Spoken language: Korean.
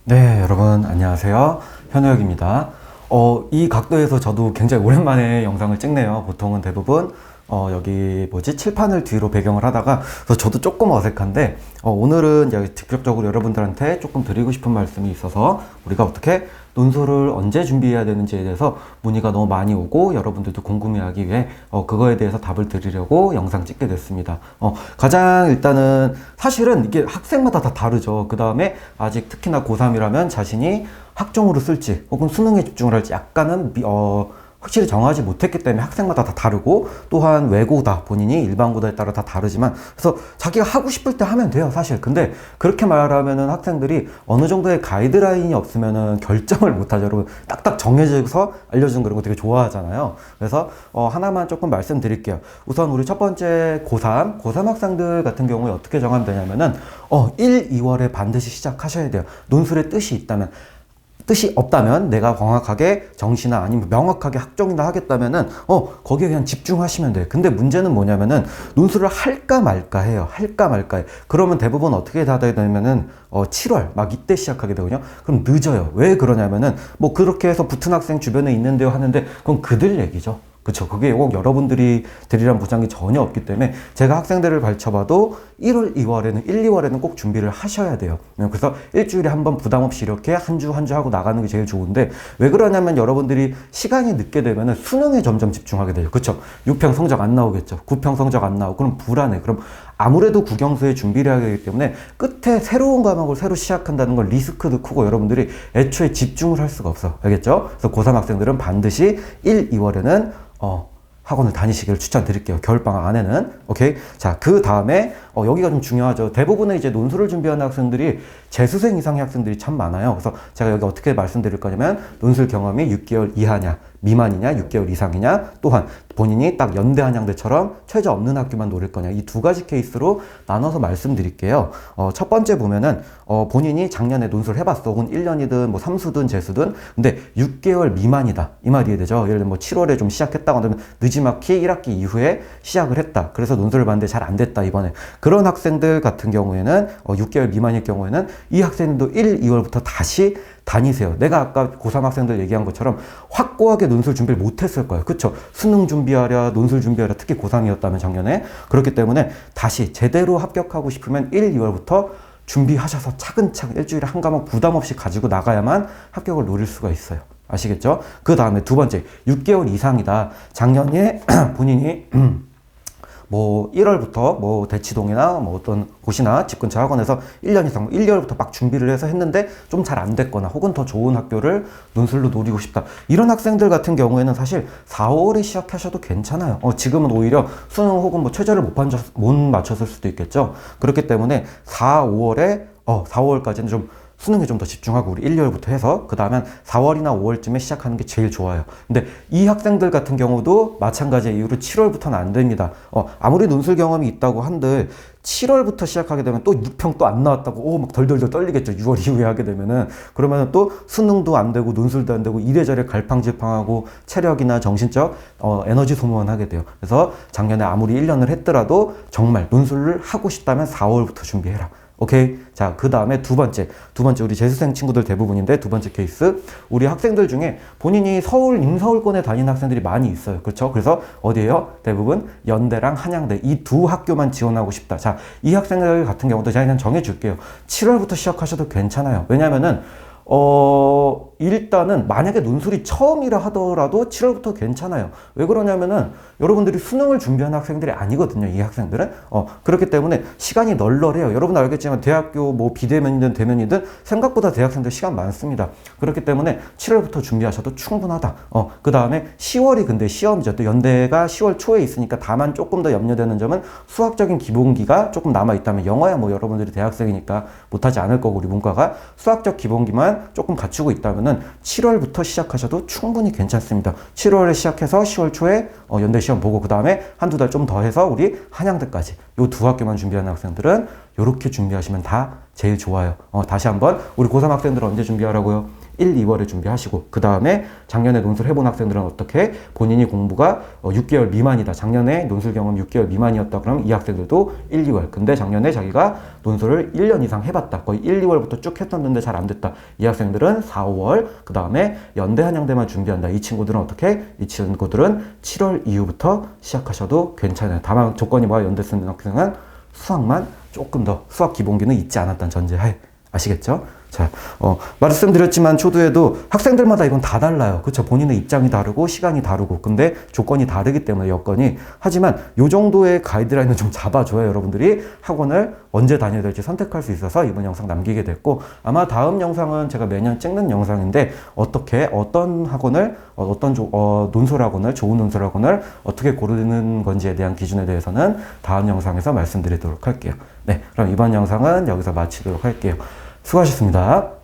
네, 여러분 안녕하세요. 현우혁입니다. 이 각도에서 저도 굉장히 오랜만에 영상을 찍네요. 보통은 대부분 여기 칠판을 뒤로 배경을 하다가 그래서 저도 조금 어색한데 오늘은 이제 직접적으로 여러분들한테 조금 드리고 싶은 말씀이 있어서 우리가 어떻게 논술을 언제 준비해야 되는지에 대해서 문의가 너무 많이 오고 여러분들도 궁금해하기 위해 그거에 대해서 답을 드리려고 영상 찍게 됐습니다. 가장 일단은 사실은 이게 학생마다 다 다르죠. 그 다음에 아직 특히나 고3이라면 자신이 학종으로 쓸지 혹은 수능에 집중을 할지 약간은 확실히 정하지 못했기 때문에 학생마다 다 다르고, 또한 외고다 본인이 일반고다에 따라 다 다르지만, 그래서 자기가 하고 싶을 때 하면 돼요 사실. 근데 그렇게 말하면은 학생들이 어느 정도의 가이드라인이 없으면은 결정을 못하죠. 여러분 딱딱 정해져서 알려준 그런 거 되게 좋아하잖아요. 그래서 하나만 조금 말씀드릴게요. 우선 우리 첫 번째 고3 학생들 같은 경우에 어떻게 정하면 되냐면은 1, 2월에 반드시 시작하셔야 돼요. 논술의 뜻이 없다면, 내가 정확하게 정시나 아니면 명확하게 학종이나 하겠다면은 거기에 그냥 집중하시면 돼요. 근데 문제는 뭐냐면은 논술을 할까 말까 해요. 할까 말까 해. 그러면 대부분 어떻게 다 되냐면은 7월 막 이때 시작하게 되거든요. 그럼 늦어요. 왜 그러냐면은 그렇게 해서 붙은 학생 주변에 있는데요 하는데, 그건 그들 얘기죠. 그쵸. 그게 꼭 여러분들이 드리란 보장이 전혀 없기 때문에, 제가 학생들을 발쳐봐도 1월, 2월에는 꼭 준비를 하셔야 돼요. 그래서 일주일에 한 번 부담 없이 이렇게 한 주 하고 나가는 게 제일 좋은데, 왜 그러냐면 여러분들이 시간이 늦게 되면은 수능에 점점 집중하게 돼요. 그쵸. 6평 성적 안 나오겠죠. 9평 성적 안 나오고, 그럼 불안해. 그럼 아무래도 국영수에 준비를 하게 되기 때문에 끝에 새로운 과목을 새로 시작한다는 건 리스크도 크고 여러분들이 애초에 집중을 할 수가 없어. 알겠죠? 그래서 고3 학생들은 반드시 1, 2월에는 학원을 다니시기를 추천드릴게요. 겨울방학 안에는. 오케이. 자, 그 다음에 여기가 좀 중요하죠. 대부분의 이제 논술을 준비하는 학생들이 재수생 이상의 학생들이 참 많아요. 그래서 제가 여기 어떻게 말씀드릴 거냐면, 논술 경험이 6개월 이하냐 미만이냐 6개월 이상이냐, 또한 본인이 딱 연대 한양대처럼 최저 없는 학교만 노릴 거냐, 이 두 가지 케이스로 나눠서 말씀드릴게요. 첫 번째 보면은 본인이 작년에 논술 해봤어. 혹은 1년이든 삼수든 재수든, 근데 6개월 미만이다 이 말이 되죠. 예를 들면 7월에 좀 시작했다고 하면 늦지막히 1학기 이후에 시작을 했다. 그래서 논술을 봤는데 잘 안 됐다 이번에. 그런 학생들 같은 경우에는 6개월 미만일 경우에는 이 학생도 1, 2월부터 다시 다니세요. 내가 아까 고3 학생들 얘기한 것처럼 확고하게 논술 준비를 못했을 거예요. 그쵸? 수능 준비하랴, 논술 준비하랴, 특히 고3이었다면 작년에. 그렇기 때문에 다시 제대로 합격하고 싶으면 1, 2월부터 준비하셔서 차근차근 일주일에 한 과목 부담 없이 가지고 나가야만 합격을 노릴 수가 있어요. 아시겠죠? 그 다음에 두 번째, 6개월 이상이다. 작년에 본인이 1월부터 대치동이나 어떤 곳이나 집 근처 학원에서 1년 이상 1개월부터 막 준비를 해서 했는데 좀 잘 안 됐거나, 혹은 더 좋은 학교를 논술로 노리고 싶다. 이런 학생들 같은 경우에는 사실 4, 5월에 시작하셔도 괜찮아요. 지금은 오히려 수능 혹은 최저를 못 맞췄을 수도 있겠죠. 그렇기 때문에 4, 5월에 4, 5월까지는 좀 수능에 좀 더 집중하고 우리 1, 2월부터 해서 그 다음에 4월이나 5월쯤에 시작하는 게 제일 좋아요. 근데 이 학생들 같은 경우도 마찬가지의 이유로 7월부터는 안 됩니다. 아무리 논술 경험이 있다고 한들 7월부터 시작하게 되면 또 6평 또 안 나왔다고 막 덜덜덜 떨리겠죠. 6월 이후에 하게 되면은. 그러면은 또 수능도 안 되고 논술도 안 되고 이래저래 갈팡질팡하고 체력이나 정신적 에너지 소모만 하게 돼요. 그래서 작년에 아무리 1년을 했더라도 정말 논술을 하고 싶다면 4월부터 준비해라. 오케이. 자, 그 다음에 두 번째 우리 재수생 친구들 대부분인데, 두 번째 케이스, 우리 학생들 중에 본인이 서울 임서울권에 다니는 학생들이 많이 있어요. 그렇죠? 그래서 어디에요? 대부분 연대랑 한양대 이 두 학교만 지원하고 싶다. 자, 이 학생들 같은 경우도 제가 그냥 정해줄게요. 7월부터 시작하셔도 괜찮아요. 왜냐면은 일단은 만약에 논술이 처음이라 하더라도 7월부터 괜찮아요. 왜 그러냐면은 여러분들이 수능을 준비하는 학생들이 아니거든요. 이 학생들은. 그렇기 때문에 시간이 널널해요. 여러분 알겠지만 대학교 비대면이든 대면이든 생각보다 대학생들 시간 많습니다. 그렇기 때문에 7월부터 준비하셔도 충분하다. 그 다음에 10월이 근데 시험이죠. 또 연대가 10월 초에 있으니까, 다만 조금 더 염려되는 점은 수학적인 기본기가 조금 남아있다면, 영어야 여러분들이 대학생이니까 못하지 않을 거고, 우리 문과가 수학적 기본기만 조금 갖추고 있다면은 7월부터 시작하셔도 충분히 괜찮습니다. 7월에 시작해서 10월 초에 연대 시험 보고, 그 다음에 한두 달 좀 더 해서 우리 한양대까지 요 두 학교만 준비하는 학생들은 요렇게 준비하시면 다 제일 좋아요. 다시 한번 우리 고3 학생들은 언제 준비하라고요? 1, 2월에 준비하시고 그 다음에 작년에 논술 해본 학생들은 어떻게 본인이 공부가 6개월 미만이다. 작년에 논술 경험 6개월 미만이었다. 그럼 이 학생들도 1, 2월. 근데 작년에 자기가 논술을 1년 이상 해봤다. 거의 1, 2월부터 쭉 했었는데 잘 안 됐다. 이 학생들은 4, 5월. 그 다음에 연대 한양대만 준비한다. 이 친구들은 어떻게? 이 친구들은 7월 이후부터 시작하셔도 괜찮아요. 다만 조건이 뭐야? 연대 쓰는 학생은 수학만 조금 더 수학 기본기는 잊지 않았다는 전제하에. 아시겠죠? 자, 말씀드렸지만 초두에도 학생들마다 이건 다 달라요. 그쵸? 본인의 입장이 다르고 시간이 다르고 근데 조건이 다르기 때문에 여건이 하지만 요 정도의 가이드라인을 좀 잡아줘야 여러분들이 학원을 언제 다녀야 될지 선택할 수 있어서 이번 영상 남기게 됐고 아마 다음 영상은 제가 매년 찍는 영상인데 어떻게 어떤 학원을 어떤 논술 학원을 좋은 논술 학원을 어떻게 고르는 건지에 대한 기준에 대해서는 다음 영상에서 말씀드리도록 할게요. 네, 그럼 이번 영상은 여기서 마치도록 할게요. 수고하셨습니다.